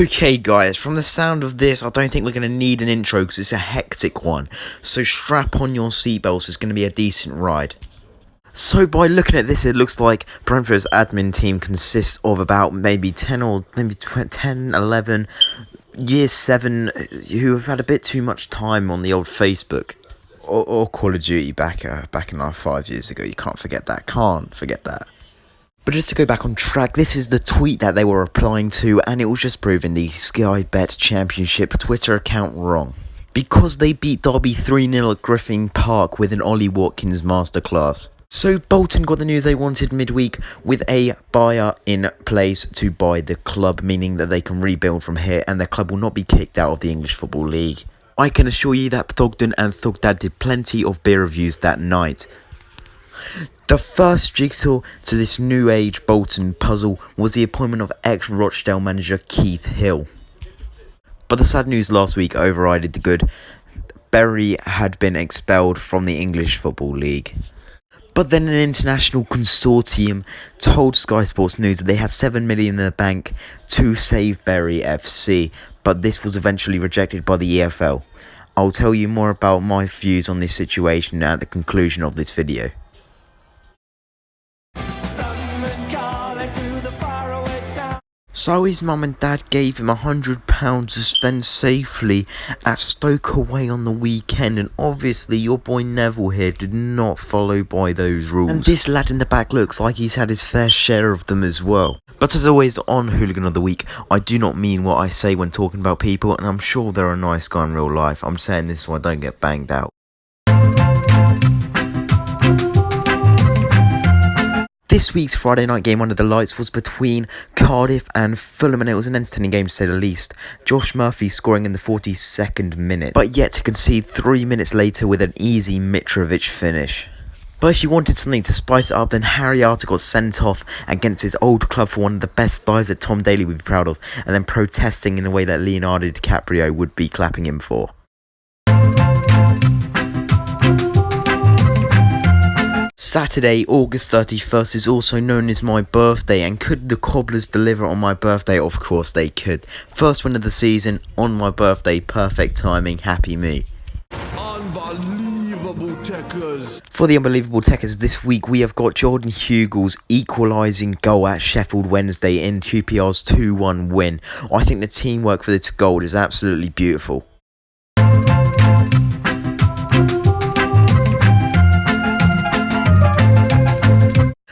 Okay guys, from the sound of this, I don't think we're going to need an intro because it's a hectic one. So strap on your seatbelts, it's going to be a decent ride. So by looking at this, it looks like Brentford's admin team consists of about maybe 10 or maybe 10, 11, year 7 who have had a bit too much time on the old Facebook. Or Call of Duty back in our 5 years ago. You can't forget that. But just to go back on track, this is the tweet that they were replying to, and it was just proving the Sky Bet Championship Twitter account wrong. Because they beat Derby 3-0 at Griffin Park with an Ollie Watkins masterclass. So Bolton got the news they wanted midweek with a buyer in place to buy the club, meaning that they can rebuild from here and their club will not be kicked out of the English Football League. I can assure you that Thogden and Thugdad did plenty of beer reviews that night. The first jigsaw to this new age Bolton puzzle was the appointment of ex-Rochdale manager Keith Hill. But the sad news last week overrided the good. Bury had been expelled from the English Football League. But then an international consortium told Sky Sports News that they had $7 million in the bank to save Bury FC, but this was eventually rejected by the EFL. I'll tell you more about my views on this situation at the conclusion of this video. So his mum and dad gave him £100 to spend safely at Stoke away on the weekend, and obviously your boy Neville here did not follow by those rules. And this lad in the back looks like he's had his fair share of them as well. But as always on Hooligan of the Week, I do not mean what I say when talking about people, and I'm sure they're a nice guy in real life. I'm saying this so I don't get banged out. This week's Friday night game under the lights was between Cardiff and Fulham, and it was an entertaining game to say the least. Josh Murphy scoring in the 42nd minute, but yet to concede 3 minutes later with an easy Mitrovic finish. But if you wanted something to spice it up, then Harry Arter got sent off against his old club for one of the best dives that Tom Daley would be proud of, and then protesting in a way that Leonardo DiCaprio would be clapping him for. Saturday, August 31st is also known as my birthday, and could the Cobblers deliver on my birthday? Of course they could. First win of the season on my birthday, perfect timing, happy me. Unbelievable Techers. For the Unbelievable Techers this week, we have got Jordan Hugel's equalising goal at Sheffield Wednesday in QPR's 2-1 win. I think the teamwork for this goal is absolutely beautiful.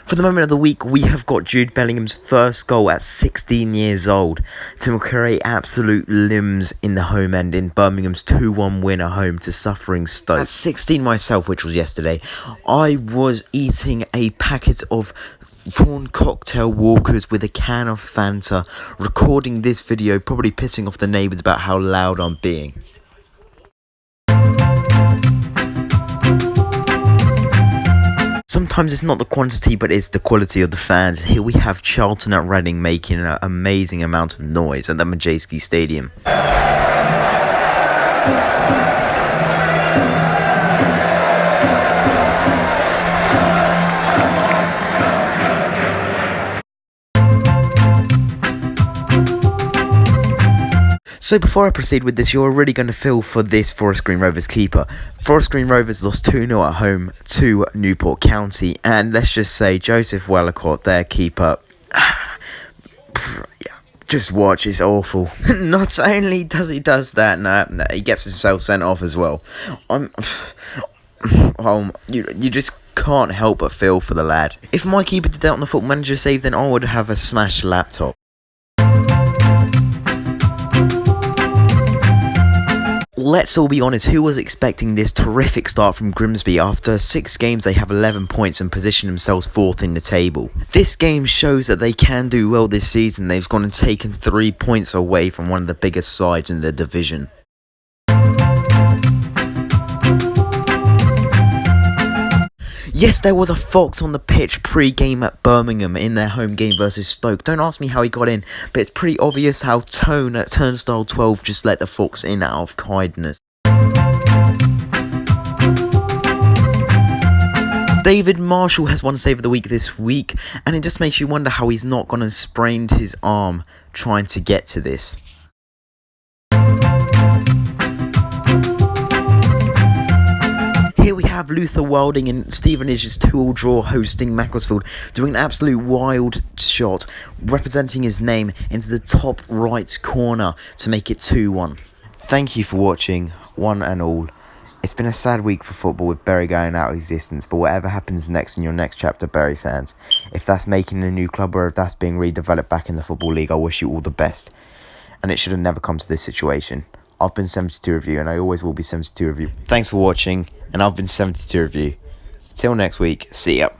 For the moment of the week, we have got Jude Bellingham's first goal at 16 years old to create absolute limbs in the home end in Birmingham's 2-1 win at home to suffering Stoke. At 16 myself, which was yesterday, I was eating a packet of prawn cocktail walkers with a can of Fanta, recording this video, probably pissing off the neighbours about how loud I'm being. Sometimes it's not the quantity, but it's the quality of the fans. Here we have Charlton at Reading making an amazing amount of noise at the Madejski Stadium. So before I proceed with this, you're really going to feel for this Forest Green Rovers keeper. Forest Green Rovers lost 2-0 at home to Newport County, and let's just say Joseph Wellacott, their keeper, just watch, it's awful. Not only does he that, no, he gets himself sent off as well. You just can't help but feel for the lad. If my keeper did that on the Football Manager save, then I would have a smashed laptop. Let's all be honest, who was expecting this terrific start from Grimsby? After 6 games they have 11 points and position themselves 4th in the table. This game shows that they can do well this season. They've gone and taken 3 points away from one of the biggest sides in the division. Yes, there was a fox on the pitch pre-game at Birmingham in their home game versus Stoke. Don't ask me how he got in, but it's pretty obvious how Tone at Turnstile 12 just let the fox in out of kindness. David Marshall has one save of the week this week, and it just makes you wonder how he's not gone and sprained his arm trying to get to this. here we have Luther Wilding and Stevenage's 2-2 draw hosting Macclesfield, doing an absolute wild shot, representing his name into the top right corner to make it 2-1. Thank you for watching, one and all. It's been a sad week for football with Bury going out of existence, but whatever happens next in your next chapter, Bury fans, if that's making a new club or if that's being redeveloped back in the Football League, I wish you all the best. And it should have never come to this situation. I've been 72 of you, and I always will be 72 of you. Thanks for watching, and I've been 72 of you. Till next week, see ya.